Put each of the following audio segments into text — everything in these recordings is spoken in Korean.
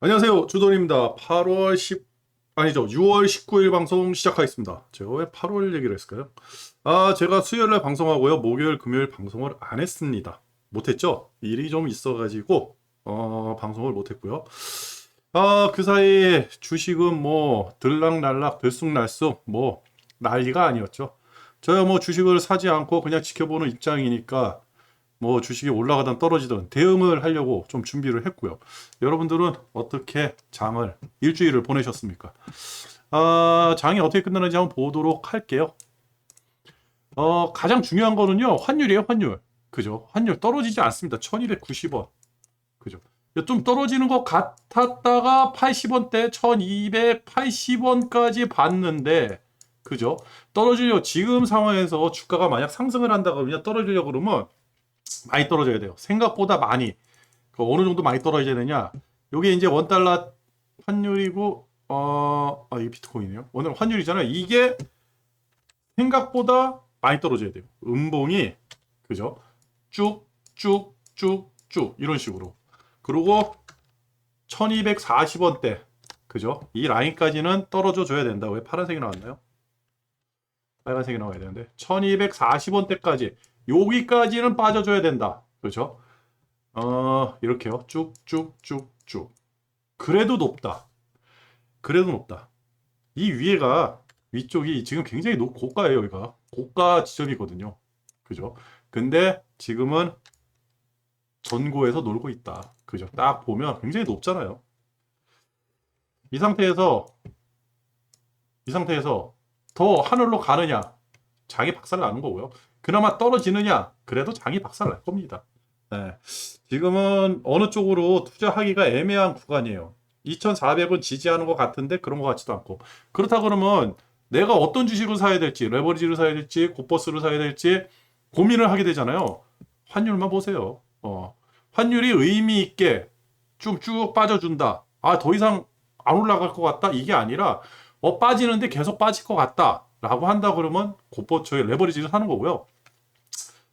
안녕하세요. 주돈입니다. 8월 10, 아니죠. 6월 19일 방송 시작하겠습니다. 제가 왜 8월 얘기를 했을까요? 제가 수요일날 방송하고요. 목요일, 금요일 방송을 안 했습니다. 못했죠? 일이 좀 있어가지고, 방송을 못했고요. 그 사이에 주식은 뭐, 들락날락, 들쑥날쑥, 뭐, 난리가 아니었죠. 저야 뭐 주식을 사지 않고 그냥 지켜보는 입장이니까, 뭐 주식이 올라가든 떨어지든 대응을 하려고 좀 준비를 했고요. 여러분들은 어떻게 장을 일주일을 보내셨습니까? 장이 어떻게 끝나는지 한번 보도록 할게요. 가장 중요한 거는요, 환율이에요, 환율. 그죠? 환율 떨어지지 않습니다. 1290원. 그죠? 좀 떨어지는 것 같았다가 80원대 1280원까지 봤는데, 그죠? 떨어지려 지금 상황에서 주가가 만약 상승을 한다 그러면 떨어지려고 그러면 많이 떨어져야 돼요. 생각보다 많이. 어느 정도 많이 떨어져야 되냐? 요게 이제 원 달러 환율이고, 이게 비트코인이에요. 오늘 환율이잖아요. 이게 생각보다 많이 떨어져야 돼요. 음봉이, 그죠? 쭉, 쭉, 쭉, 쭉, 이런 식으로. 그리고 1240원대, 그죠? 이 라인까지는 떨어져 줘야 된다. 왜 파란색이 나왔나요? 빨간색이 나와야 되는데. 1240원대까지, 여기까지는 빠져줘야 된다. 그렇죠? 이렇게요. 쭉쭉쭉쭉. 그래도 높다. 그래도 높다. 이 위에가, 위쪽이 지금 굉장히 고가예요, 여기가. 고가 지점이거든요. 그죠? 근데 지금은 전고에서 놀고 있다. 그죠? 딱 보면 굉장히 높잖아요. 이 상태에서, 이 상태에서 더 하늘로 가느냐? 장이 박살 나는 거고요. 그나마 떨어지느냐? 그래도 장이 박살 날 겁니다. 네. 지금은 어느 쪽으로 투자하기가 애매한 구간이에요. 2,400은 지지하는 것 같은데 그런 것 같지도 않고. 그렇다 그러면 내가 어떤 주식을 사야 될지, 레버리지를 사야 될지, 곧버스를 사야 될지 고민을 하게 되잖아요. 환율만 보세요. 환율이 의미 있게 쭉쭉 빠져준다. 더 이상 안 올라갈 것 같다. 이게 아니라 빠지는데 계속 빠질 것 같다. 라고 한다 그러면 곧버스의 레버리지를 사는 거고요.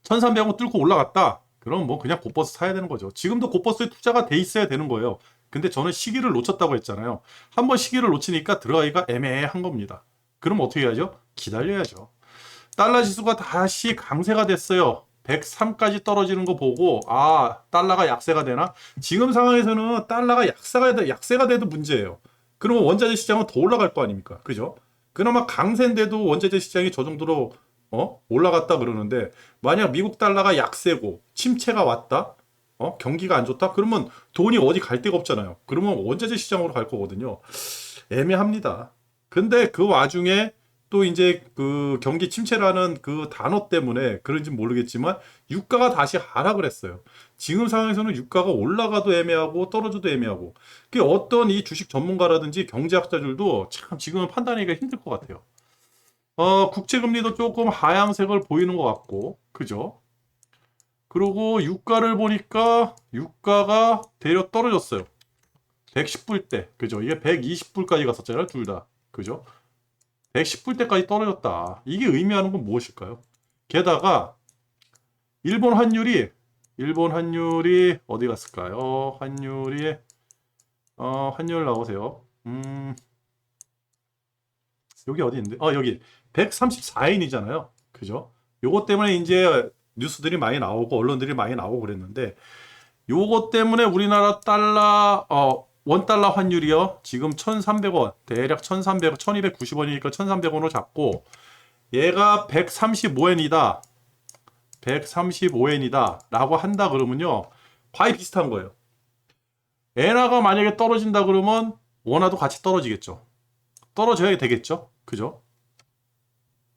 1300원 뚫고 올라갔다. 그럼 뭐 그냥 곧버스 사야 되는 거죠. 지금도 곧버스에 투자가 돼 있어야 되는 거예요. 근데 저는 시기를 놓쳤다고 했잖아요. 한번 시기를 놓치니까 들어가기가 애매한 겁니다. 그럼 어떻게 해야죠? 기다려야죠. 달러 지수가 다시 강세가 됐어요. 103까지 떨어지는 거 보고 달러가 약세가 되나? 지금 상황에서는 달러가 약세가 돼도 문제예요. 그러면 원자재 시장은 더 올라갈 거 아닙니까? 그죠? 그나마 강세인데도 원자재 시장이 저 정도로 올라갔다 그러는데 만약 미국 달러가 약세고 침체가 왔다? 경기가 안 좋다? 그러면 돈이 어디 갈 데가 없잖아요. 그러면 원자재 시장으로 갈 거거든요. 애매합니다. 근데 그 와중에 또 이제 그 경기 침체라는 그 단어 때문에 그런지 모르겠지만 유가가 다시 하락을 했어요. 지금 상황에서는 유가가 올라가도 애매하고 떨어져도 애매하고 그 어떤 이 주식 전문가라든지 경제학자들도 참 지금은 판단하기가 힘들 것 같아요. 국채 금리도 조금 하향색을 보이는 것 같고, 그죠? 그리고 유가를 보니까 유가가 대략 떨어졌어요. 110불대, 그죠? 이게 120불까지 갔었잖아요, 둘 다. 그죠? 110불대까지 떨어졌다. 이게 의미하는 건 무엇일까요? 게다가 일본 환율이 어디 갔을까요? 환율 나오세요. 여기 어디 있는데? 여기 134엔이잖아요. 그죠? 요것 때문에 이제 뉴스들이 많이 나오고 언론들이 많이 나오고 그랬는데 요것 때문에 우리나라 달러 원 달러 환율이요. 지금 1,300원, 대략 1,300원, 1,290원이니까 1,300원으로 잡고 얘가 135엔이다. 135엔이다. 라고 한다 그러면요. 거의 비슷한 거예요. 엔화가 만약에 떨어진다 그러면 원화도 같이 떨어지겠죠. 떨어져야 되겠죠. 그죠?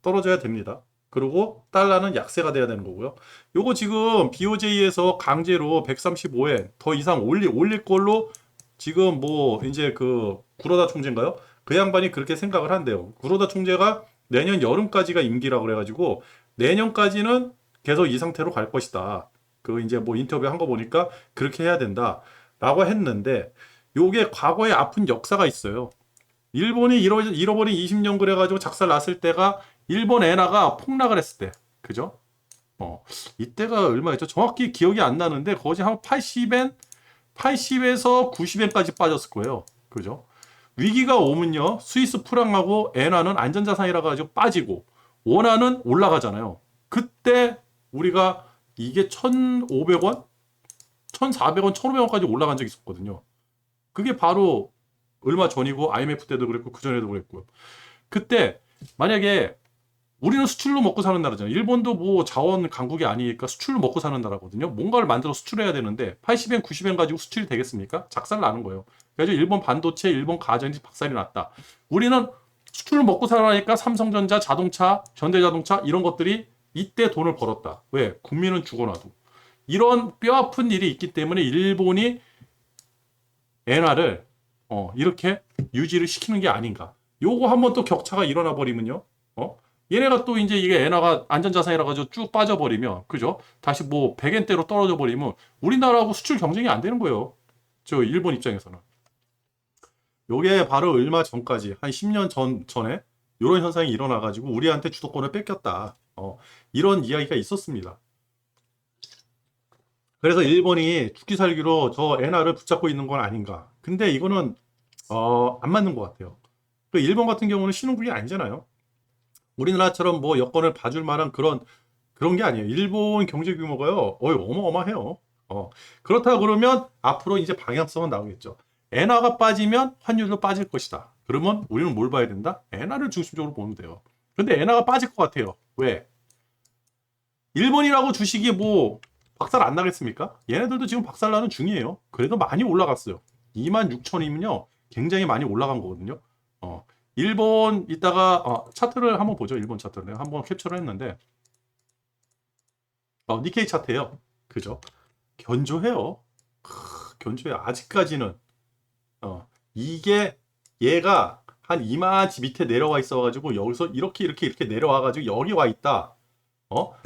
떨어져야 됩니다. 그리고 달러는 약세가 돼야 되는 거고요. 요거 지금 BOJ에서 강제로 135엔 더 이상 올릴 걸로 지금 뭐 이제 그 구로다 총재인가요? 그 양반이 그렇게 생각을 한대요. 구로다 총재가 내년 여름까지가 임기라고 그래가지고 내년까지는 계속 이 상태로 갈 것이다. 그 이제 뭐 인터뷰 한 거 보니까 그렇게 해야 된다라고 했는데 요게 과거에 아픈 역사가 있어요. 일본이 잃어버린 20년 그래가지고 작살 났을 때가 일본 엔화가 폭락을 했을 때, 그죠? 이때가 얼마였죠? 정확히 기억이 안 나는데 거의 한 80엔, 80에서 90엔까지 빠졌을 거예요. 그죠? 위기가 오면요. 스위스 프랑하고 엔화는 안전자산이라 가지고 빠지고 원화는 올라가잖아요. 그때 우리가 이게 1,500원, 1,400원, 1,500원까지 올라간 적이 있었거든요. 그게 바로 얼마 전이고 IMF 때도 그랬고 그전에도 그랬고요. 그때 만약에 우리는 수출로 먹고 사는 나라잖아요. 일본도 뭐 자원 강국이 아니니까 수출로 먹고 사는 나라거든요. 뭔가를 만들어 수출해야 되는데 80엔, 90엔 가지고 수출이 되겠습니까? 작살 나는 거예요. 그래서 일본 반도체, 일본 가전이 박살이 났다. 우리는 수출을 먹고 살아니까 삼성전자, 자동차, 현대자동차 이런 것들이 이때 돈을 벌었다. 왜? 국민은 죽어나도. 이런 뼈아픈 일이 있기 때문에 일본이 엔화를 이렇게 유지를 시키는 게 아닌가. 요거 한번 또 격차가 일어나 버리면요. 얘네가 또 이제 이게 엔화가 안전자산이라 가지고 쭉 빠져버리면, 그죠? 다시 뭐 100엔대로 떨어져 버리면 우리나라하고 수출 경쟁이 안 되는 거예요. 저 일본 입장에서는. 요게 바로 얼마 전까지, 한 10년 전에 이런 현상이 일어나가지고 우리한테 주도권을 뺏겼다. 이런 이야기가 있었습니다. 그래서 일본이 죽기 살기로 저 엔화를 붙잡고 있는 건 아닌가. 근데 이거는 안 맞는 것 같아요. 그 일본 같은 경우는 신흥국이 아니잖아요. 우리나라처럼 뭐 여건을 봐줄 만한 그런 게 아니에요. 일본 경제 규모가요, 어마어마해요. 그렇다 그러면 앞으로 이제 방향성은 나오겠죠. 엔화가 빠지면 환율도 빠질 것이다. 그러면 우리는 뭘 봐야 된다? 엔화를 중심적으로 보면 돼요. 근데 엔화가 빠질 것 같아요. 왜? 일본이라고 주식이 뭐 박살 안 나겠습니까? 얘네들도 지금 박살 나는 중이에요. 그래도 많이 올라갔어요. 26,000이면요. 굉장히 많이 올라간 거거든요. 일본 이따가 차트를 한번 보죠. 일본 차트를 내가 한번 캡처를 했는데 니케이 차트예요. 그죠? 견조해요. 견조해. 아직까지는 이게 얘가 한 이만치 밑에 내려와 있어가지고 여기서 이렇게 내려와가지고 여기 와 있다.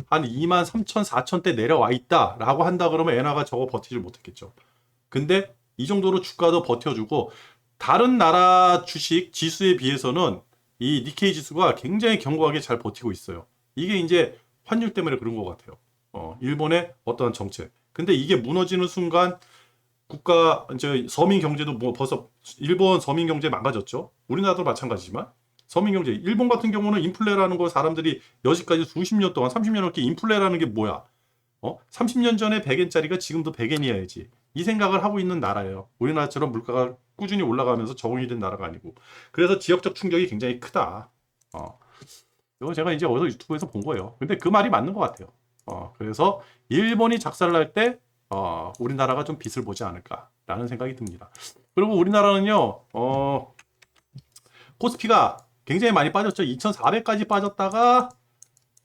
한 23,000, 4,000대 내려와 있다 라고 한다 그러면 엔화가 저거 버티질 못했겠죠. 근데 이 정도로 주가도 버텨주고 다른 나라 주식 지수에 비해서는 이 니케이 지수가 굉장히 견고하게 잘 버티고 있어요. 이게 이제 환율 때문에 그런 것 같아요. 일본의 어떠한 정책. 근데 이게 무너지는 순간 국가 이제 서민 경제도 뭐 벌써 일본 서민 경제 망가졌죠. 우리나라도 마찬가지지만 서민 경제 일본 같은 경우는 인플레라는 거 사람들이 여지까지 수십 년 동안 30년 넘게 인플레라는 게 뭐야? 30년 전에 100엔짜리가 지금도 100엔이어야지. 이 생각을 하고 있는 나라예요. 우리나라처럼 물가가 꾸준히 올라가면서 적응이 된 나라가 아니고. 그래서 지역적 충격이 굉장히 크다. 이거 제가 이제 어디서 유튜브에서 본 거예요. 근데 그 말이 맞는 것 같아요. 그래서 일본이 작살날 때 우리나라가 좀 빛을 보지 않을까라는 생각이 듭니다. 그리고 우리나라는요, 코스피가 굉장히 많이 빠졌죠. 2,400까지 빠졌다가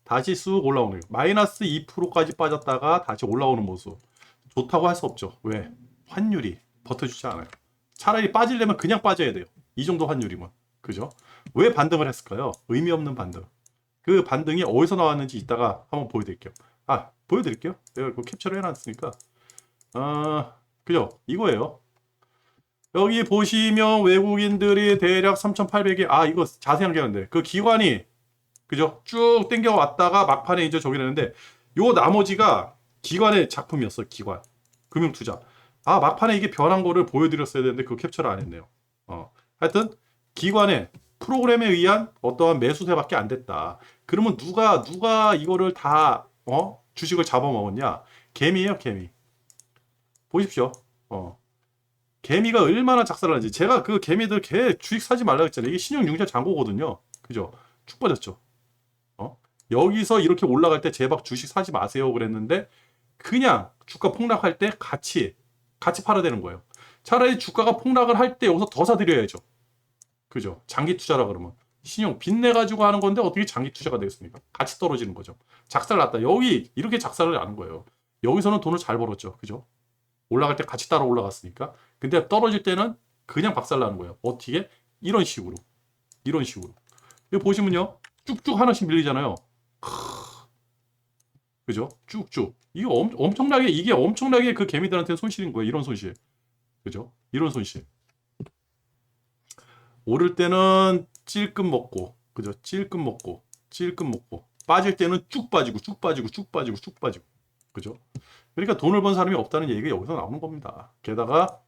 다시 쑥 올라오는 거예요. 마이너스 2%까지 빠졌다가 다시 올라오는 모습. 좋다고 할 수 없죠. 왜? 환율이 버텨주지 않아요. 차라리 빠지려면 그냥 빠져야 돼요. 이 정도 환율이면. 그죠? 왜 반등을 했을까요? 의미 없는 반등. 그 반등이 어디서 나왔는지 이따가 한번 보여드릴게요. 보여드릴게요. 내가 그 캡처를 해놨으니까. 그죠? 이거예요. 여기 보시면 외국인들이 대략 3,800에, 이거 자세한 게 있는데, 그 기관이, 그죠? 쭉 땡겨왔다가 막판에 이제 저기 되는데, 요 나머지가 기관의 작품이었어, 기관. 금융투자. 막판에 이게 변한 거를 보여드렸어야 되는데, 그거 캡처를 안 했네요. 하여튼, 기관의 프로그램에 의한 어떠한 매수세밖에 안 됐다. 그러면 누가 이거를 다, 주식을 잡아먹었냐? 개미예요, 개미. 보십시오. 개미가 얼마나 작살나는지. 제가 그 개미들 주식 사지 말라고 했잖아요. 이게 신용융자 잔고거든요. 그죠? 쭉 빠졌죠. 여기서 이렇게 올라갈 때 제발 주식 사지 마세요 그랬는데 그냥 주가 폭락할 때 같이 팔아야 되는 거예요. 차라리 주가가 폭락을 할 때 여기서 더 사드려야죠. 그죠? 장기 투자라 그러면. 신용 빚내 가지고 하는 건데 어떻게 장기 투자가 되겠습니까? 같이 떨어지는 거죠. 작살났다. 여기 이렇게 작살을 나는 거예요. 여기서는 돈을 잘 벌었죠. 그죠? 올라갈 때 같이 따라 올라갔으니까. 근데 떨어질 때는 그냥 박살나는 거예요. 어떻게? 이런 식으로. 여기 보시면요. 쭉쭉 하나씩 밀리잖아요. 그죠? 쭉쭉. 이게 엄청나게 그 개미들한테 손실인 거예요. 이런 손실. 그죠? 이런 손실. 오를 때는 찔끔 먹고. 그죠? 찔끔 먹고. 빠질 때는 쭉 빠지고. 그죠? 그러니까 돈을 번 사람이 없다는 얘기가 여기서 나오는 겁니다. 게다가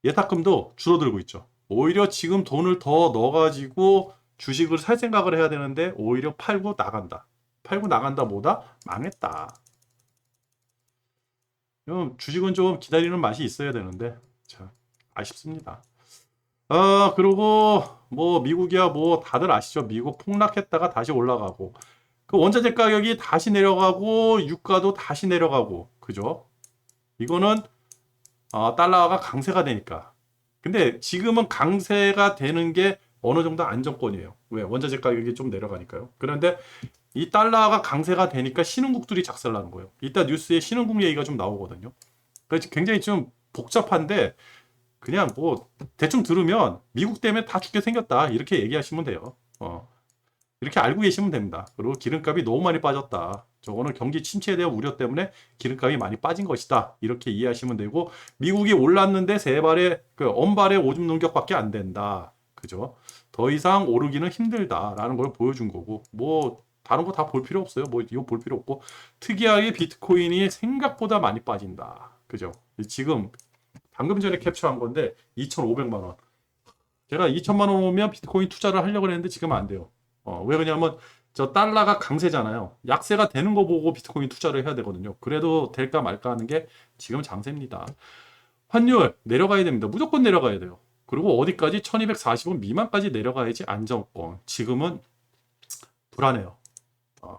예탁금도 줄어들고 있죠. 오히려 지금 돈을 더 넣어가지고 주식을 살 생각을 해야 되는데 오히려 팔고 나간다. 팔고 나간다 뭐다? 망했다. 주식은 좀 기다리는 맛이 있어야 되는데 참 아쉽습니다. 그리고 뭐 미국이야 뭐 다들 아시죠? 미국 폭락했다가 다시 올라가고 그 원자재 가격이 다시 내려가고 유가도 다시 내려가고 그죠? 이거는 달러가 강세가 되니까. 근데 지금은 강세가 되는 게 어느 정도 안정권이에요. 왜? 원자재 가격이 좀 내려가니까요. 그런데 이 달러가 강세가 되니까 신흥국들이 작살나는 거예요. 이따 뉴스에 신흥국 얘기가 좀 나오거든요. 그래서 굉장히 좀 복잡한데 그냥 뭐 대충 들으면 미국 때문에 다 죽게 생겼다 이렇게 얘기하시면 돼요. 이렇게 알고 계시면 됩니다. 그리고 기름값이 너무 많이 빠졌다. 저거는 경기 침체에 대한 우려 때문에 기름값이 많이 빠진 것이다. 이렇게 이해하시면 되고 미국이 올랐는데 세 발의 언발의 오줌 능력밖에 안 된다. 그죠? 더 이상 오르기는 힘들다라는 걸 보여준 거고 뭐 다른 거 다 볼 필요 없어요. 뭐 이거 볼 필요 없고 특이하게 비트코인이 생각보다 많이 빠진다. 그죠? 지금 방금 전에 캡처한 건데 2,500만 원. 제가 2천만 원 오면 비트코인 투자를 하려고 했는데 지금 안 돼요. 왜 그러냐면 저 달러가 강세잖아요. 약세가 되는 거 보고 비트코인 투자를 해야 되거든요. 그래도 될까 말까 하는 게 지금 장세입니다. 환율 내려가야 됩니다. 무조건 내려가야 돼요. 그리고 어디까지 1240원 미만까지 내려가야지 안정권. 지금은 불안해요.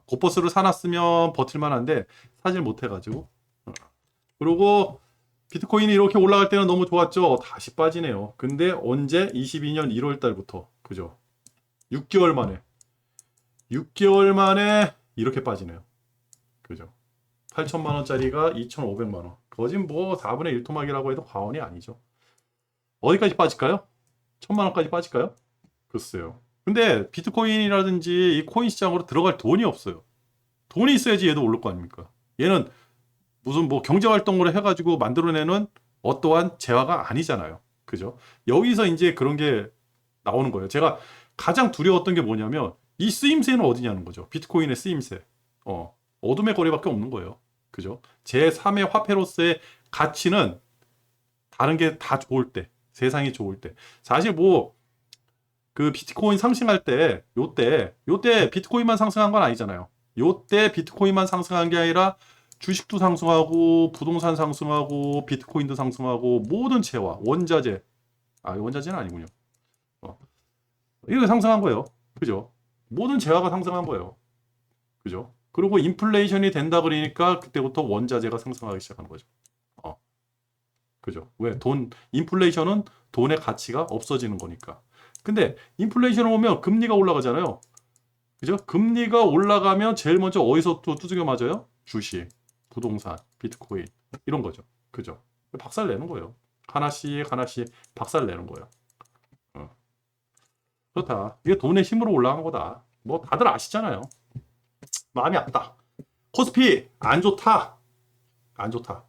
고버스를 사놨으면 버틸만한데 사질 못해가지고. 그리고 비트코인이 이렇게 올라갈 때는 너무 좋았죠. 다시 빠지네요. 근데 언제? 22년 1월 달부터. 그죠? 6개월 만에. 6개월 만에 이렇게 빠지네요. 그죠? 8천만 원짜리가 2,500만 원. 거진 뭐 4분의 1 토막이라고 해도 과언이 아니죠. 어디까지 빠질까요? 1,000만 원까지 빠질까요? 글쎄요. 근데 비트코인이라든지 이 코인 시장으로 들어갈 돈이 없어요. 돈이 있어야지 얘도 오를 거 아닙니까? 얘는 무슨 뭐 경제 활동을 해가지고 만들어내는 어떠한 재화가 아니잖아요. 그죠? 여기서 이제 그런 게 나오는 거예요. 제가 가장 두려웠던 게 뭐냐면 이 쓰임새는 어디냐는 거죠. 비트코인의 쓰임새. 어둠의 거리밖에 없는 거예요. 그죠? 제3의 화폐로서의 가치는 다른 게 다 좋을 때, 세상이 좋을 때. 사실 뭐 그 비트코인 상승할 때, 요때 비트코인만 상승한 건 아니잖아요. 요때 비트코인만 상승한 게 아니라 주식도 상승하고 부동산 상승하고 비트코인도 상승하고 모든 재화, 원자재. 원자재는 아니군요. 이거 상승한 거예요. 그죠? 모든 재화가 상승한 거예요. 그죠? 그리고 인플레이션이 된다 그러니까 그때부터 원자재가 상승하기 시작하는 거죠. 그죠? 왜? 인플레이션은 돈의 가치가 없어지는 거니까. 근데 인플레이션 오면 금리가 올라가잖아요. 그죠? 금리가 올라가면 제일 먼저 어디서 또 두들겨 맞아요? 주식, 부동산, 비트코인 이런 거죠. 그죠? 박살 내는 거예요. 하나씩 박살 내는 거예요. 그렇다. 이게 돈의 힘으로 올라간 거다. 뭐 다들 아시잖아요. 마음이 아프다. 코스피 안 좋다. 안 좋다.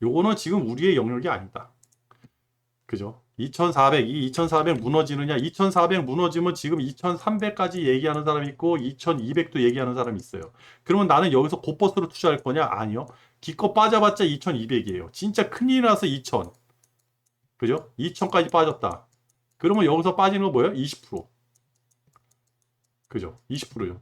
요거는 지금 우리의 영역이 아니다. 그죠? 2400 무너지느냐? 2400 무너지면 지금 2300까지 얘기하는 사람이 있고 2200도 얘기하는 사람이 있어요. 그러면 나는 여기서 곧버스로 투자할 거냐? 아니요. 기껏 빠져봤자 2200이에요. 진짜 큰일 나서 2000. 그죠? 2000까지 빠졌다. 그러면 여기서 빠지는 거 뭐예요? 20%. 그죠? 20%요.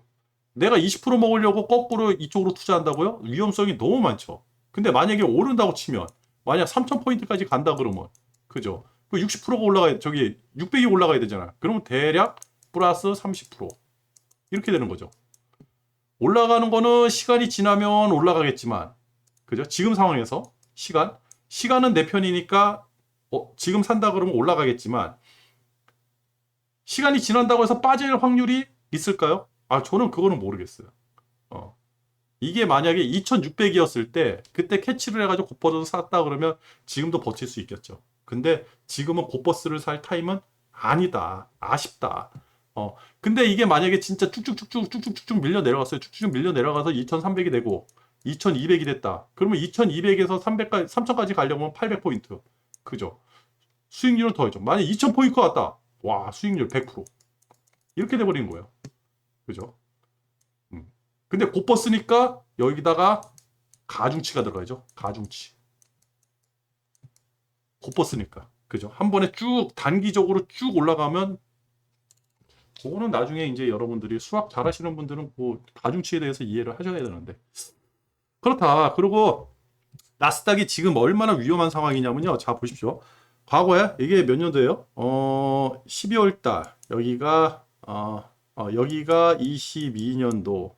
내가 20% 먹으려고 거꾸로 이쪽으로 투자한다고요? 위험성이 너무 많죠. 근데 만약에 오른다고 치면 만약 3000포인트까지 간다 그러면 그죠? 그 60%가 올라가야 600이 올라가야 되잖아. 그러면 대략 플러스 30% 이렇게 되는 거죠. 올라가는 거는 시간이 지나면 올라가겠지만 그죠? 지금 상황에서 시간은 내 편이니까 지금 산다 그러면 올라가겠지만 시간이 지난다고 해서 빠질 확률이 있을까요? 저는 그거는 모르겠어요. 이게 만약에 2600이었을 때 그때 캐치를 해가지고 곧버스를 샀다 그러면 지금도 버틸 수 있겠죠. 근데 지금은 곧버스를 살 타임은 아니다. 아쉽다. 근데 이게 만약에 진짜 쭉쭉 밀려 내려갔어요. 쭉쭉 밀려 내려가서 2300이 되고 2200이 됐다. 그러면 2200에서 300까지 3000까지 가려면 800포인트. 그죠? 수익률은 더해죠. 만약 2000포인트 왔다. 와, 수익률 100%. 이렇게 돼버리는 거예요. 그죠? 근데 곧버스니까 여기다가 가중치가 들어가죠. 가중치. 곧버스니까. 그죠? 한 번에 쭉 단기적으로 쭉 올라가면 그거는 나중에 이제 여러분들이 수학 잘하시는 분들은 그 가중치에 대해서 이해를 하셔야 되는데 그렇다. 그리고 나스닥이 지금 얼마나 위험한 상황이냐면요. 자 보십시오. 과거에 이게 몇 년도예요? 12월 달 여기가 22년도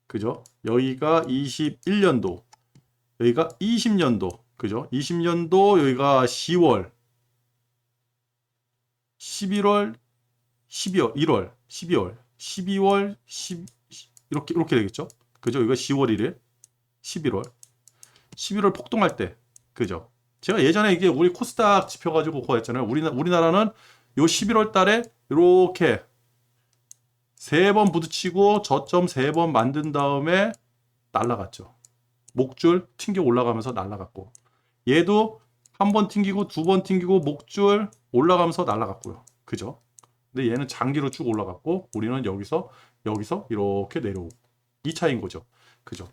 그죠? 여기가 21년도 여기가 20년도 그죠? 20년도 여기가 10월 11월 12월 1월 12월 12월 10 이렇게 되겠죠? 그죠? 여기가 10월 1일 11월 폭등할 때 그죠? 제가 예전에 이게 우리 코스닥 지표 가지고 그거 했잖아요. 우리나라는 요 11월 달에 이렇게 세 번 부딪히고 저점 세 번 만든 다음에 날라갔죠. 목줄 튕겨 올라가면서 날라갔고 얘도 한 번 튕기고 두 번 튕기고 목줄 올라가면서 날라갔고요. 그죠? 근데 얘는 장기로 쭉 올라갔고 우리는 여기서 이렇게 내려오고 이 차이인 거죠. 그죠?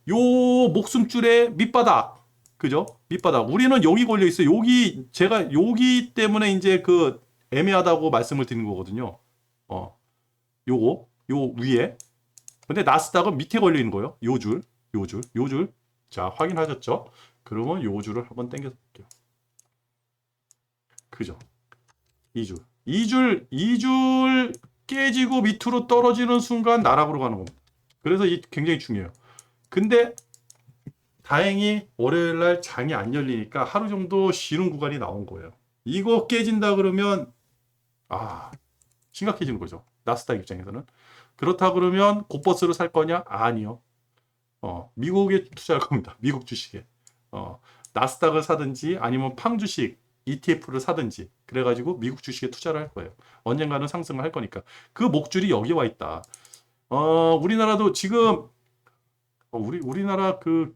요 목숨줄의 밑바닥 그죠? 밑바닥 우리는 여기 걸려 있어요. 여기 제가 여기 때문에 이제 그 애매하다고 말씀을 드리는 거거든요. 요 위에 근데 나스닥은 밑에 걸려 있는 거예요. 요 줄. 자, 확인하셨죠? 그러면 요 줄을 한번 당겨서 볼게요. 그죠? 이 줄 깨지고 밑으로 떨어지는 순간 나락으로 가는 겁니다. 그래서 이 굉장히 중요해요. 근데 다행히 월요일 날 장이 안 열리니까 하루 정도 쉬는 구간이 나온 거예요. 이거 깨진다 그러면 심각해지는 거죠. 나스닥 입장에서는. 그렇다 그러면 곧버스를 살 거냐? 아니요. 미국에 투자할 겁니다. 미국 주식에. 나스닥을 사든지 아니면 팡 주식 ETF를 사든지 그래가지고 미국 주식에 투자를 할 거예요. 언젠가는 상승을 할 거니까. 그 목줄이 여기 와 있다. 우리나라도 지금 우리나라 그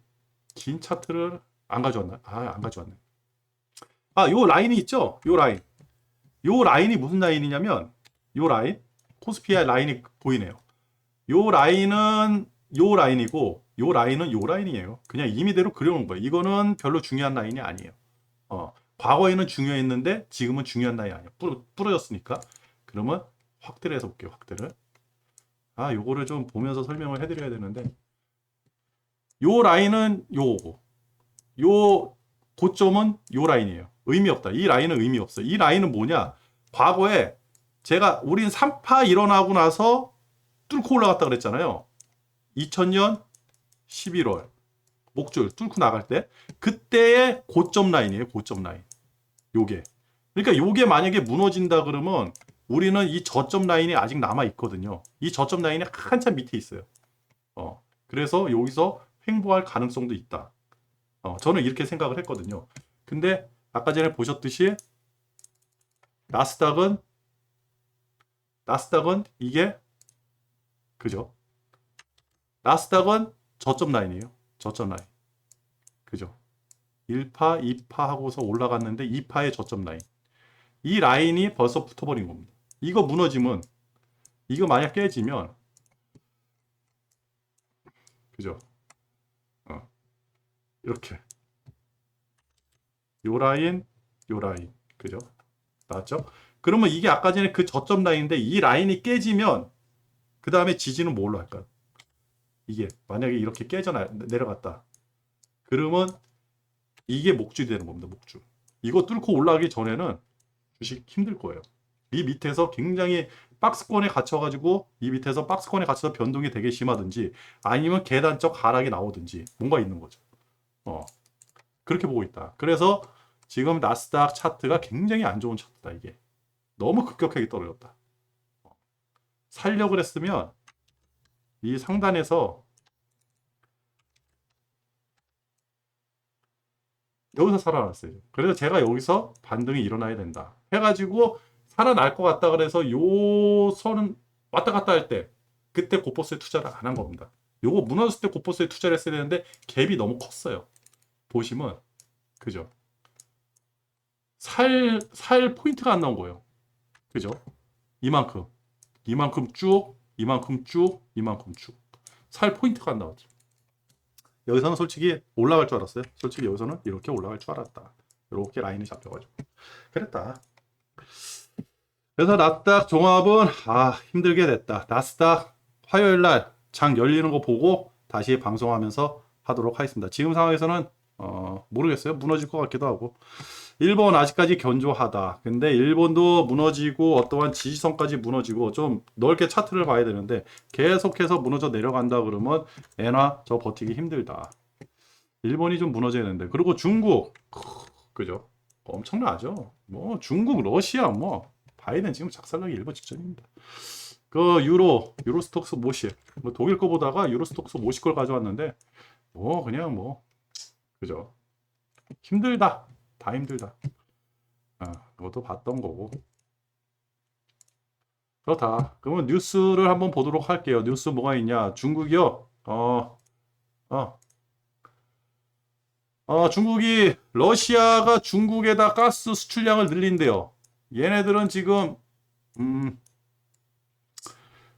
긴 차트를 안 가져왔나? 안 가져왔네. 요 라인이 있죠? 요 라인이 무슨 라인이냐면 요 라인 코스피의 라인이 보이네요. 요 라인은 요 라인이고 요 라인은 요 라인이에요. 그냥 임의대로 그려놓은 거예요. 이거는 별로 중요한 라인이 아니에요. 과거에는 중요했는데 지금은 중요한 라인이 아니에요. 부러졌으니까. 그러면 확대를 해서 볼게요. 확대를. 요거를 좀 보면서 설명을 해드려야 되는데 요 라인은 요거고 요 고점은 요 라인이에요. 의미 없다. 이 라인은 의미 없어. 이 라인은 뭐냐? 과거에 우린 3파 일어나고 나서 뚫고 올라갔다 그랬잖아요. 2000년 11월 목줄 뚫고 나갈 때 그때의 고점 라인이에요. 고점 라인. 그러니까 요게 만약에 무너진다 그러면 우리는 이 저점 라인이 아직 남아 있거든요. 이 저점 라인이 한참 밑에 있어요. 그래서 여기서 횡보할 가능성도 있다. 저는 이렇게 생각을 했거든요. 근데 아까 전에 보셨듯이 나스닥은 이게 그죠? 나스닥은 저점 라인이에요. 저점 라인. 그죠? 1파, 2파 하고서 올라갔는데 2파의 저점 라인. 이 라인이 벌써 붙어버린 겁니다. 이거 무너지면 이거 만약 깨지면 그죠? 이렇게 요 라인 그죠? 나왔죠? 그러면 이게 아까 전에 그 저점 라인인데 이 라인이 깨지면 그 다음에 지지는 뭘로 할까요? 이게 만약에 이렇게 깨져 내려갔다 그러면 이게 목줄이 되는 겁니다. 목줄. 이거 뚫고 올라가기 전에는 주식 힘들 거예요. 이 밑에서 굉장히 박스권에 갇혀가지고 이 밑에서 박스권에 갇혀서 변동이 되게 심하든지 아니면 계단적 하락이 나오든지 뭔가 있는 거죠. 그렇게 보고 있다. 그래서 지금 나스닥 차트가 굉장히 안 좋은 차트다. 이게 너무 급격하게 떨어졌다. 살려고 했으면 이 상단에서 여기서 살아났어요. 그래서 제가 여기서 반등이 일어나야 된다 해가지고 살아날 것 같다 그래서 요 선은 왔다 갔다 할 때 그때 곧버스에 투자를 안 한 겁니다. 요거 무너졌을 때 곧버스에 투자를 했어야 되는데 갭이 너무 컸어요. 보시면 그죠? 살 포인트가 안 나온 거예요. 그죠? 이만큼 쭉. 살 포인트가 안 나왔죠. 여기서는 솔직히 올라갈 줄 알았어요. 솔직히 여기서는 이렇게 올라갈 줄 알았다. 이렇게 라인이 잡혀가지고 그랬다. 그래서 나스닥 종합은 힘들게 됐다. 나스닥 화요일 날 장 열리는 거 보고 다시 방송하면서 하도록 하겠습니다. 지금 상황에서는 모르겠어요. 무너질 것 같기도 하고. 일본 아직까지 견조하다. 근데 일본도 무너지고 어떠한 지지선까지 무너지고 좀 넓게 차트를 봐야 되는데 계속해서 무너져 내려간다 그러면 엔화 저 버티기 힘들다. 일본이 좀 무너져야 되는데. 그리고 중국 그죠? 엄청나죠. 뭐 중국, 러시아 뭐 바이든 지금 작살나기 일보 직전입니다. 그 유로스톡스 50, 뭐 독일 거 보다가 유로스톡스 50 걸 가져왔는데 뭐 그냥 뭐 그죠? 힘들다. 다 힘들다. 그것도 봤던 거고. 그렇다. 그러면 뉴스를 한번 보도록 할게요. 뉴스 뭐가 있냐? 중국이요. 중국이 러시아가 중국에다 가스 수출량을 늘린대요. 얘네들은 지금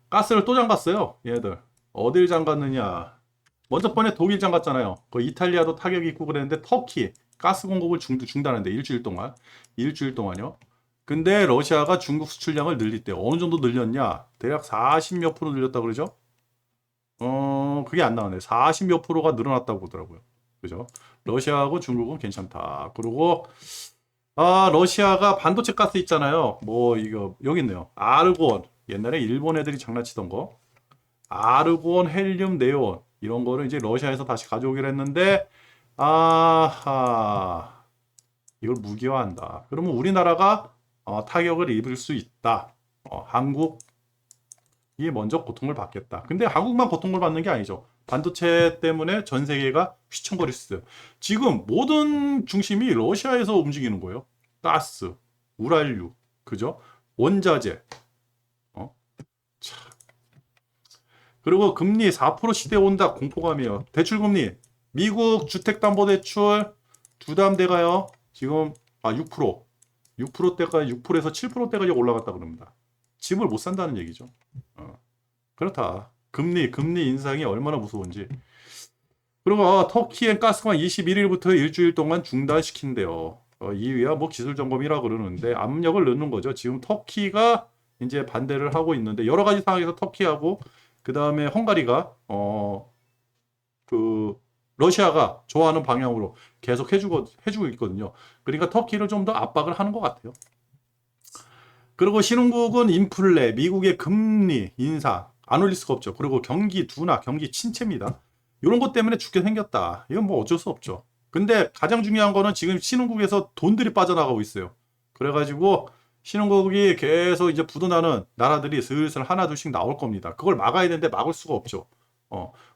가스를 또 잠갔어요. 얘네들 어딜 잠갔느냐? 먼저 번에 독일 잠갔잖아요. 그 이탈리아도 타격이 있고 그랬는데 터키 가스 공급을 중단한대. 일주일 동안요. 근데 러시아가 중국 수출량을 늘릴 때 어느 정도 늘렸냐? 대략 40몇 프로 늘렸다 그러죠? 그게 안 나오네. 40몇 프로가 늘어났다고 보더라고요. 그죠? 러시아하고 중국은 괜찮다. 그리고 러시아가 반도체 가스 있잖아요. 뭐 이거 여기 있네요. 아르곤. 옛날에 일본 애들이 장난치던 거. 아르곤, 헬륨, 네온 이런 거를 이제 러시아에서 다시 가져오기로 했는데 이걸 무기화한다. 그러면 우리나라가 타격을 입을 수 있다. 한국이 먼저 고통을 받겠다. 근데 한국만 고통을 받는 게 아니죠. 반도체 때문에 전 세계가 휘청거릴 수 있어요. 지금 모든 중심이 러시아에서 움직이는 거예요. 가스, 우랄유, 그죠? 원자재. 그리고 금리 4% 시대에 온다. 공포감이에요. 대출금리. 미국 주택담보대출 두 담대 가요. 지금 6%. 6%대까지 6%에서 7%대까지 올라갔다 그럽니다. 집을 못 산다는 얘기죠. 그렇다. 금리 인상이 얼마나 무서운지. 그리고 터키엔 가스만 21일부터 일주일 동안 중단시킨대요. 이유야 뭐 기술 점검이라 그러는데 압력을 넣는 거죠. 지금 터키가 이제 반대를 하고 있는데 여러 가지 상황에서 터키하고 그 다음에 헝가리가 러시아가 좋아하는 방향으로 계속 해주고 있거든요. 그러니까 터키를 좀 더 압박을 하는 것 같아요. 그리고 신흥국은 인플레, 미국의 금리 인상 안 올릴 수가 없죠. 그리고 경기 둔화, 경기 침체입니다. 이런 것 때문에 죽게 생겼다. 이건 뭐 어쩔 수 없죠. 근데 가장 중요한 거는 지금 신흥국에서 돈들이 빠져나가고 있어요. 그래가지고 신흥국이 계속 이제 부도나는 나라들이 슬슬 하나 둘씩 나올 겁니다. 그걸 막아야 되는데 막을 수가 없죠.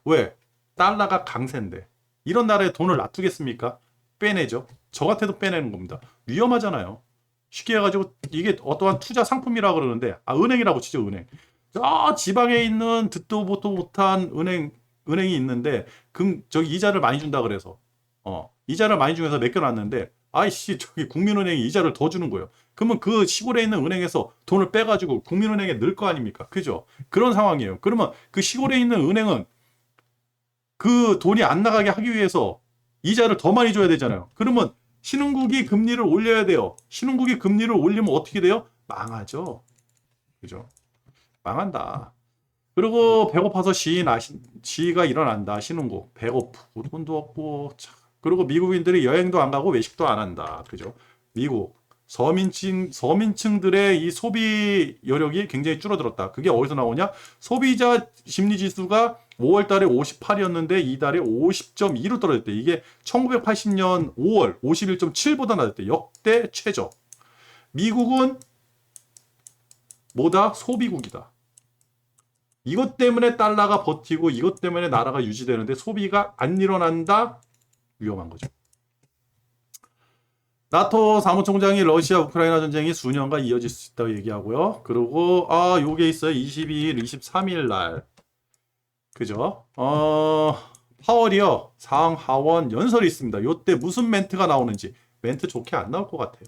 왜? 달러가 강세인데 이런 나라에 돈을 놔두겠습니까? 빼내죠. 저 같아도 빼내는 겁니다. 위험하잖아요. 쉽게 해가지고 이게 어떠한 투자 상품이라 그러는데 은행이라고 치죠. 은행. 저 지방에 있는 듣도 보도 못한 은행이 있는데 저기 이자를 많이 준다 그래서 이자를 많이 주면서 맡겨놨는데 아이씨 저기 국민은행이 이자를 더 주는 거예요. 그러면 그 시골에 있는 은행에서 돈을 빼가지고 국민은행에 넣을 거 아닙니까? 그죠? 그런 상황이에요. 그러면 그 시골에 있는 은행은 그 돈이 안 나가게 하기 위해서 이자를 더 많이 줘야 되잖아요. 그러면 신흥국이 금리를 올려야 돼요. 신흥국이 금리를 올리면 어떻게 돼요? 망하죠. 그죠? 망한다. 그리고 배고파서 시위가 일어난다. 신흥국. 배고프고 돈도 없고. 그리고 미국인들이 여행도 안 가고 외식도 안 한다. 그죠? 미국. 서민층들의 이 소비 여력이 굉장히 줄어들었다. 그게 어디서 나오냐? 소비자 심리 지수가 5월 달에 58이었는데 이달에 50.2로 떨어졌대. 이게 1980년 5월 51.7보다 낮았대. 역대 최저. 미국은 뭐다? 소비국이다. 이것 때문에 달러가 버티고 이것 때문에 나라가 유지되는데 소비가 안 일어난다? 위험한 거죠. 나토 사무총장이 러시아 우크라이나 전쟁이 수년간 이어질 수 있다고 얘기하고요. 그리고 요게 있어요. 22일, 23일 날. 그죠? 파월이요. 상하원 연설이 있습니다. 요때 무슨 멘트가 나오는지 멘트 좋게 안 나올 것 같아요.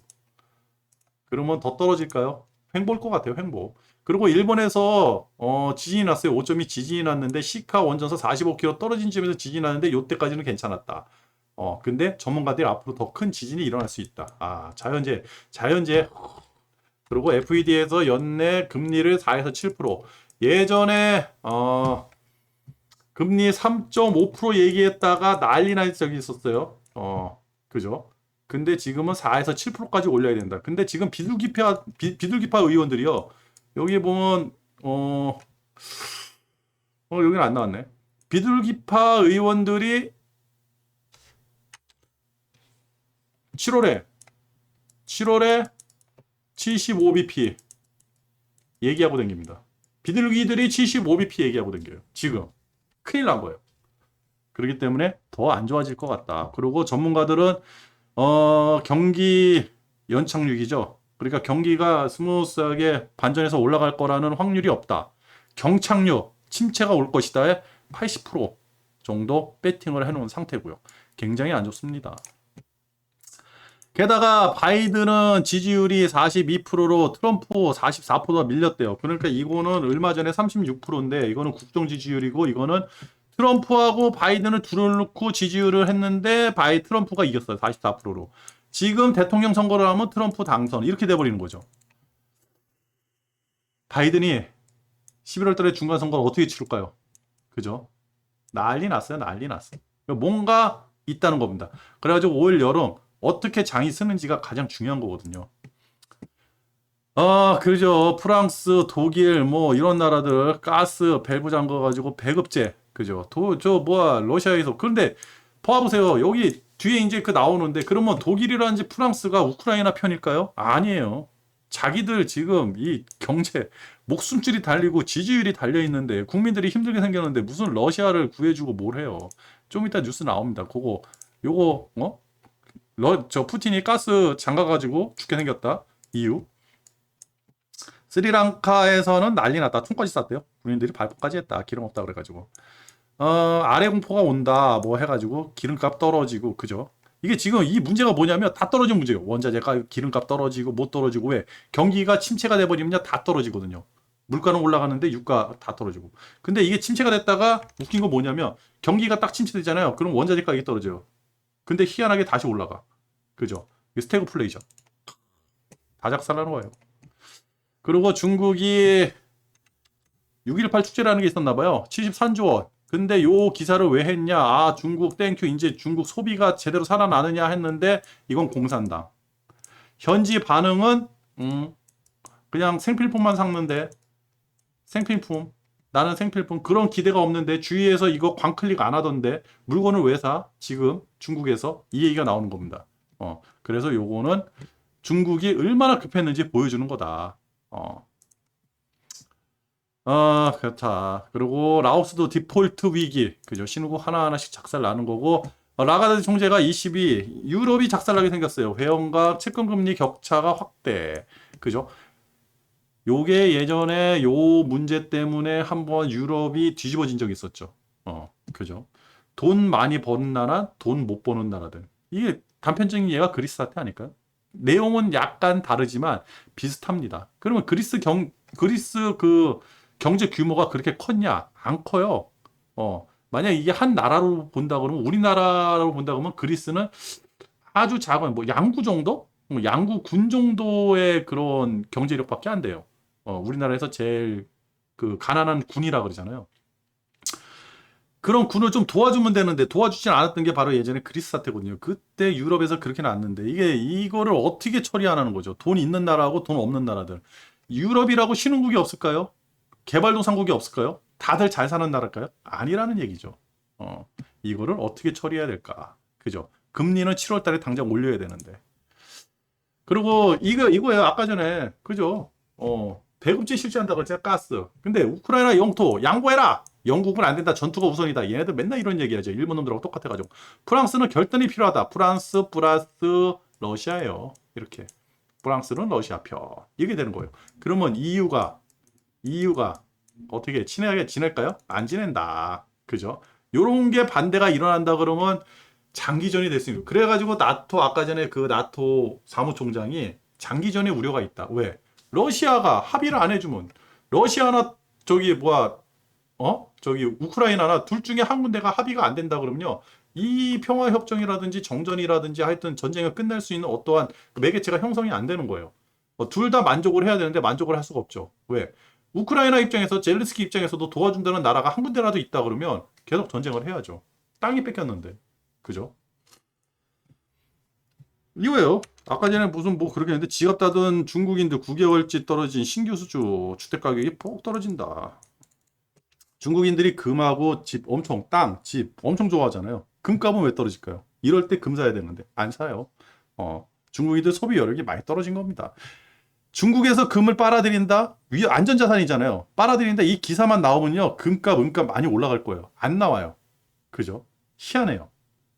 그러면 더 떨어질까요? 횡보일 것 같아요. 횡보. 그리고 일본에서 지진이 났어요. 5.2 지진이 났는데 시카 원전서 45km 떨어진 지점에서 지진이 났는데 요때까지는 괜찮았다. 근데 전문가들이 앞으로 더 큰 지진이 일어날 수 있다. 자연재해. 그리고 FED에서 연내 금리를 4에서 7%. 예전에 금리 3.5% 얘기했다가 난리 날 적이 있었어요. 그죠? 근데 지금은 4에서 7%까지 올려야 된다. 근데 지금 비둘기파 의원들이요. 여기 보면 여기는 안 나왔네. 비둘기파 의원들이 7월에 75bp 얘기하고 댕깁니다. 비둘기들이 75bp 얘기하고 댕겨요. 지금 큰일 난 거예요. 그렇기 때문에 더 안 좋아질 것 같다. 그리고 전문가들은 경기 연착륙이죠. 그러니까 경기가 스무스하게 반전해서 올라갈 거라는 확률이 없다. 경착륙, 침체가 올 것이다에 80% 정도 배팅을 해놓은 상태고요. 굉장히 안 좋습니다. 게다가 바이든은 지지율이 42%로 트럼프 44%가 밀렸대요. 그러니까 이거는 얼마 전에 36%인데 이거는 국정 지지율이고 이거는 트럼프하고 바이든을 둘을 놓고 지지율을 했는데 트럼프가 이겼어요. 44%로. 지금 대통령 선거를 하면 트럼프 당선 이렇게 돼버리는 거죠. 바이든이 11월 달에 중간 선거를 어떻게 치를까요? 그죠? 난리 났어요. 난리 났어요. 뭔가 있다는 겁니다. 그래가지고 올 여름 어떻게 장이 쓰는지가 가장 중요한 거거든요. 그죠. 프랑스, 독일, 뭐, 이런 나라들, 가스, 밸브 잠궈가지고 배급제, 그죠. 러시아에서. 그런데, 봐보세요. 여기 뒤에 이제 그 나오는데, 그러면 독일이라든지 프랑스가 우크라이나 편일까요? 아니에요. 자기들 지금 이 경제, 목숨줄이 달리고 지지율이 달려있는데, 국민들이 힘들게 생겼는데, 무슨 러시아를 구해주고 뭘 해요. 좀 이따 뉴스 나옵니다. 요거, 푸틴이 가스 잠가가지고 죽게 생겼다. 이유. 스리랑카에서는 난리 났다. 총까지 쐈대요. 군인들이 발포까지 했다. 기름 없다 그래가지고. 아래 공포가 온다. 뭐 해가지고 기름값 떨어지고 그죠? 이게 지금 이 문제가 뭐냐면 다 떨어진 문제예요. 원자재가 기름값 떨어지고 못 떨어지고 왜? 경기가 침체가 돼버리면 다 떨어지거든요. 물가는 올라가는데 유가 다 떨어지고. 근데 이게 침체가 됐다가 웃긴 거 뭐냐면 경기가 딱 침체되잖아요. 그럼 원자재 가격이 떨어져요. 근데 희한하게 다시 올라가. 그죠? 스태그플레이션. 다 작살나는 거예요. 그리고 중국이 6.18 축제라는 게 있었나 봐요. 73조 원. 근데 요 기사를 왜 했냐? 중국 땡큐. 이제 중국 소비가 제대로 살아나느냐 했는데 이건 공산당. 현지 반응은 그냥 생필품만 샀는데 생필품. 나는 생필품 그런 기대가 없는데 주위에서 이거 광클릭 안 하던데 물건을 왜 사? 지금 중국에서 이 얘기가 나오는 겁니다. 그래서 요거는 중국이 얼마나 급했는지 보여주는 거다. 그렇다. 그리고 라오스도 디폴트 위기. 그죠? 신호국 하나하나씩 작살 나는 거고, 라가드 총재가 22, 유럽이 작살나게 생겼어요. 회원과 채권금리 격차가 확대. 그죠? 요게 예전에 요 문제 때문에 한번 유럽이 뒤집어진 적이 있었죠. 그죠? 돈 많이 버는 나라, 돈 못 버는 나라들. 이게 단편적인 예가 그리스 사태 아닐까요? 내용은 약간 다르지만 비슷합니다. 그러면 그리스 그 경제 규모가 그렇게 컸냐? 안 커요. 만약 이게 한 나라로 본다 그러면 우리나라로 본다 그러면 그리스는 아주 작은 뭐 양구 정도? 양구 군 정도의 그런 경제력밖에 안 돼요. 우리나라에서 제일 그 가난한 군이라 그러잖아요. 그런 군을 좀 도와주면 되는데 도와주진 않았던 게 바로 예전에 그리스 사태거든요. 그때 유럽에서 그렇게 났는데 이거를 어떻게 처리하는 거죠? 돈 있는 나라하고 돈 없는 나라들. 유럽이라고 신흥국이 없을까요? 개발도상국이 없을까요? 다들 잘 사는 나라일까요? 아니라는 얘기죠. 이거를 어떻게 처리해야 될까? 그죠? 금리는 7월 달에 당장 올려야 되는데. 그리고 이거예요. 아까 전에 그죠? 배급제 실시한다고 그랬잖아요. 가스. 근데 우크라이나 영토 양보해라. 영국은 안 된다. 전투가 우선이다. 얘네들 맨날 이런 얘기하죠. 일본 놈들하고 똑같아가지고. 프랑스는 결단이 필요하다. 프랑스 플러스 러시아예요. 이렇게. 프랑스는 러시아 편. 이게 되는 거예요. 그러면 EU가 어떻게 친하게 지낼까요? 안 지낸다. 그죠? 요런 게 반대가 일어난다 그러면 장기전이 될 수 있는. 그래가지고 나토 아까 전에 그 나토 사무총장이 장기전에 우려가 있다. 왜? 러시아가 합의를 안 해주면 러시아나 저기 뭐야 저기 우크라이나나 둘 중에 한 군데가 합의가 안 된다 그러면요. 이 평화협정이라든지 정전이라든지 하여튼 전쟁을 끝낼 수 있는 어떠한 매개체가 형성이 안 되는 거예요. 둘 다 만족을 해야 되는데 만족을 할 수가 없죠. 왜? 우크라이나 입장에서 젤렌스키 입장에서도 도와준다는 나라가 한 군데라도 있다 그러면 계속 전쟁을 해야죠. 땅이 뺏겼는데. 그죠? 이거예요. 아까 전에 무슨 뭐 그렇게 했는데 지갑 닫은 중국인들 9개월치 떨어진 신규 수주 주택 가격이 폭 떨어진다. 중국인들이 금하고 집 엄청 집 엄청 좋아하잖아요. 금값은 왜 떨어질까요? 이럴 때 금 사야 되는데 안 사요. 중국인들 소비 여력이 많이 떨어진 겁니다. 중국에서 금을 빨아들인다? 안전자산이잖아요. 빨아들인다 이 기사만 나오면요. 금값, 은값 많이 올라갈 거예요. 안 나와요. 그죠? 희한해요.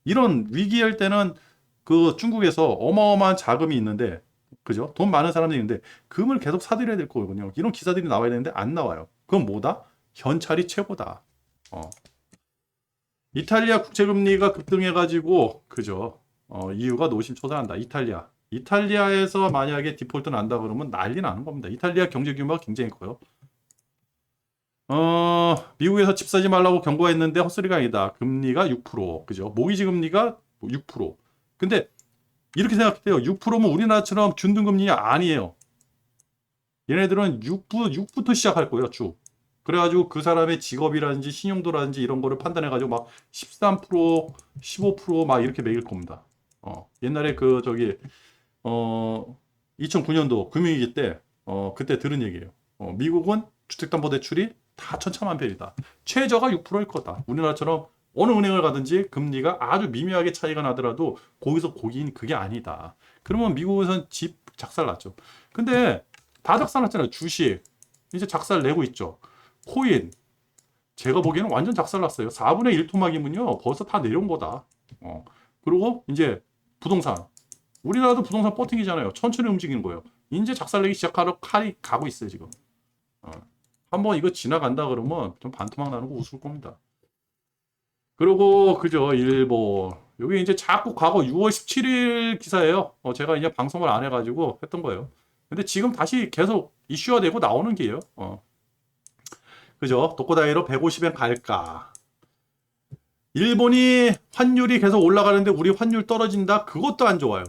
이런 위기할 때는 그 중국에서 어마어마한 자금이 있는데, 그죠? 돈 많은 사람들이 있는데, 금을 계속 사들여야 될 거거든요. 이런 기사들이 나와야 되는데 안 나와요. 그건 뭐다? 현찰이 최고다. 이탈리아 국채금리가 급등해가지고, 그죠? 이유가 노심초사한다. 이탈리아에서 만약에 디폴트 난다 그러면 난리 나는 겁니다. 이탈리아 경제 규모가 굉장히 커요. 미국에서 집 사지 말라고 경고했는데 헛소리가 아니다. 금리가 6%, 그죠? 모기지 금리가 6%. 근데 이렇게 생각해요. 6%면 우리나라처럼 균등금리 아니에요. 얘네들은 6부터 시작할 거예요, 쭉. 그래가지고 그 사람의 직업이라든지 신용도라든지 이런 거를 판단해가지고 막 13%, 15%막 이렇게 매길 겁니다. 옛날에 그 저기 2009년도 금융위기 때 그때 들은 얘기예요. 미국은 주택담보대출이 다 천차만별이다. 최저가 6%일 거다. 우리나라처럼 어느 은행을 가든지 금리가 아주 미묘하게 차이가 나더라도 거기서 거긴 그게 아니다. 그러면 미국에선 집 작살났죠. 근데 다 작살났잖아요. 주식 이제 작살 내고 있죠. 코인 제가 보기에는 완전 작살났어요. 4분의 1 토막이면요 벌써 다 내려온 거다. 그리고 이제 부동산 우리나라도 부동산 버팅이잖아요. 천천히 움직이는 거예요. 이제 작살내기 시작하러 칼이 가고 있어요 지금. 한번 이거 지나간다 그러면 좀 반토막 나는 거 웃을 겁니다. 그리고 그죠 일본 여기 이제 자꾸 과거 6월 17일 기사예요. 제가 이제 방송을 안 해가지고 했던 거예요. 근데 지금 다시 계속 이슈화 되고 나오는 게요. 그죠 도코다이로 150엔 갈까? 일본이 환율이 계속 올라가는데 우리 환율 떨어진다? 그것도 안 좋아요.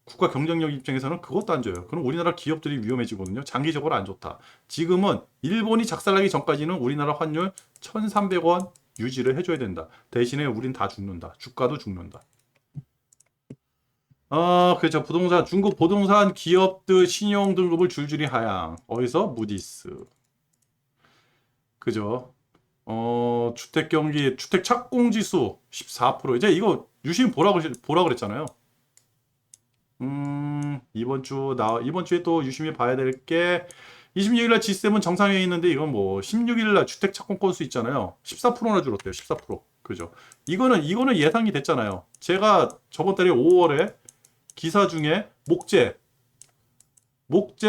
국가 경쟁력 입장에서는 그것도 안 좋아요. 그럼 우리나라 기업들이 위험해지거든요. 장기적으로 안 좋다. 지금은 일본이 작살나기 전까지는 우리나라 환율 1,300원 유지를 해줘야 된다. 대신에 우린 다 죽는다. 주가도 죽는다. 그렇죠. 부동산, 중국 부동산 기업들 신용 등급을 줄줄이 하향. 어디서? 무디스. 그죠. 주택 경기, 주택 착공 지수 14%. 이제 이거 유심 보라 그랬잖아요. 이번 주에 또 유심히 봐야 될 게 26일날 G7 정상회의 있는데 이건 뭐 16일날 주택 착공 건수 있잖아요. 14%나 줄었대요. 14%. 그죠? 이거는 예상이 됐잖아요. 제가 저번 달에 5월에 기사 중에 목재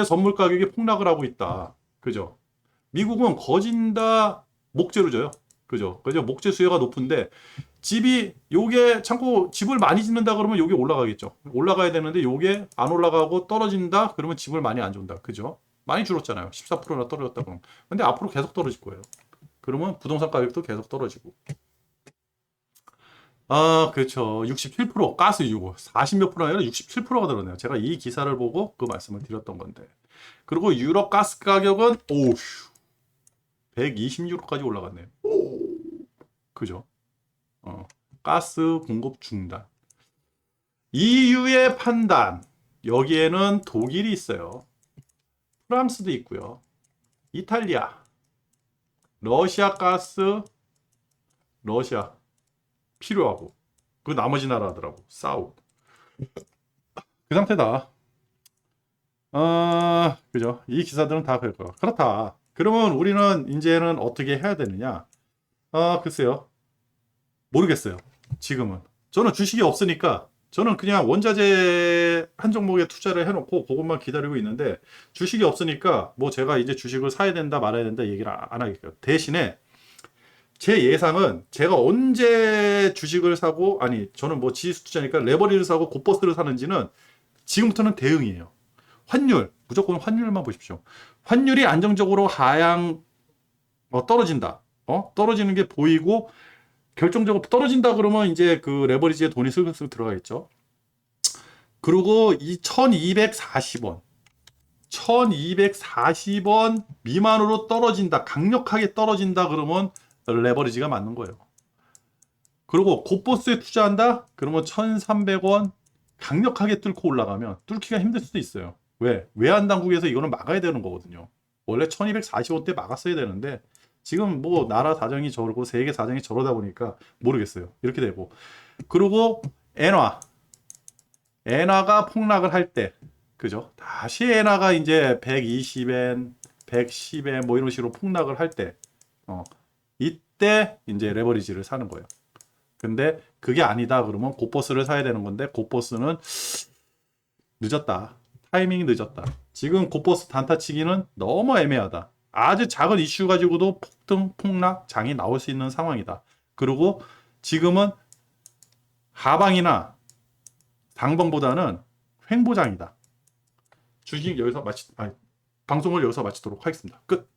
선물 가격이 폭락을 하고 있다. 그죠? 미국은 거진다 목재로 줘요. 그죠? 목재 수요가 높은데 요게 참고 집을 많이 짓는다 그러면 요게 올라가겠죠. 올라가야 되는데 요게 안 올라가고 떨어진다 그러면 집을 많이 안 준다. 그죠? 많이 줄었잖아요. 14%나 떨어졌다 그러면. 근데 앞으로 계속 떨어질 거예요. 그러면 부동산 가격도 계속 떨어지고. 그렇죠. 67% 가스 유고 40몇 프로 아니라 67%가 늘었네요. 제가 이 기사를 보고 그 말씀을 드렸던 건데. 그리고 유럽 가스 가격은 126까지 올라갔네요. 그죠? 가스 공급 중단. EU의 판단. 여기에는 독일이 있어요. 프랑스도 있고요. 이탈리아. 러시아 가스. 러시아. 필요하고. 그 나머지 나라더라고. 싸우고. 그 상태다. 그죠? 이 기사들은 다 그럴 거야. 그렇다. 그러면 우리는 이제는 어떻게 해야 되느냐? 글쎄요. 모르겠어요. 지금은. 저는 주식이 없으니까 저는 그냥 원자재 한 종목에 투자를 해놓고 그것만 기다리고 있는데 주식이 없으니까 뭐 제가 이제 주식을 사야 된다 말아야 된다 얘기를 안 하겠어요. 대신에 제 예상은 제가 언제 주식을 사고 저는 뭐 지수 투자니까 레버리를 사고 곧버스를 사는지는 지금부터는 대응이에요. 환율 무조건 환율만 보십시오. 환율이 안정적으로 하향 떨어진다. 떨어지는 게 보이고 결정적으로 떨어진다 그러면 이제 그 레버리지에 돈이 슬슬 들어가겠죠. 그리고 이 1240원 1240원 미만으로 떨어진다, 강력하게 떨어진다 그러면 레버리지가 맞는 거예요. 그리고 곧보스에 투자한다 그러면 1300원 강력하게 뚫고 올라가면 뚫기가 힘들 수도 있어요. 왜? 외환당국에서 이거는 막아야 되는 거거든요. 원래 1240원대 막았어야 되는데 지금 뭐 나라 사정이 저러고 세계 사정이 저러다 보니까 모르겠어요. 이렇게 되고. 그리고 엔화가 폭락을 할 때, 그죠? 다시 엔화가 이제 120엔, 110엔 뭐 이런 식으로 폭락을 할 때, 이때 이제 레버리지를 사는 거예요. 근데 그게 아니다 그러면 곧버스를 사야 되는 건데 곧버스는 늦었다. 타이밍이 늦었다. 지금 곧버스 단타치기는 너무 애매하다. 아주 작은 이슈 가지고도 폭등, 폭락, 장이 나올 수 있는 상황이다. 그리고 지금은 하방이나 상방보다는 횡보장이다. 주식 여기서 방송을 여기서 마치도록 하겠습니다. 끝.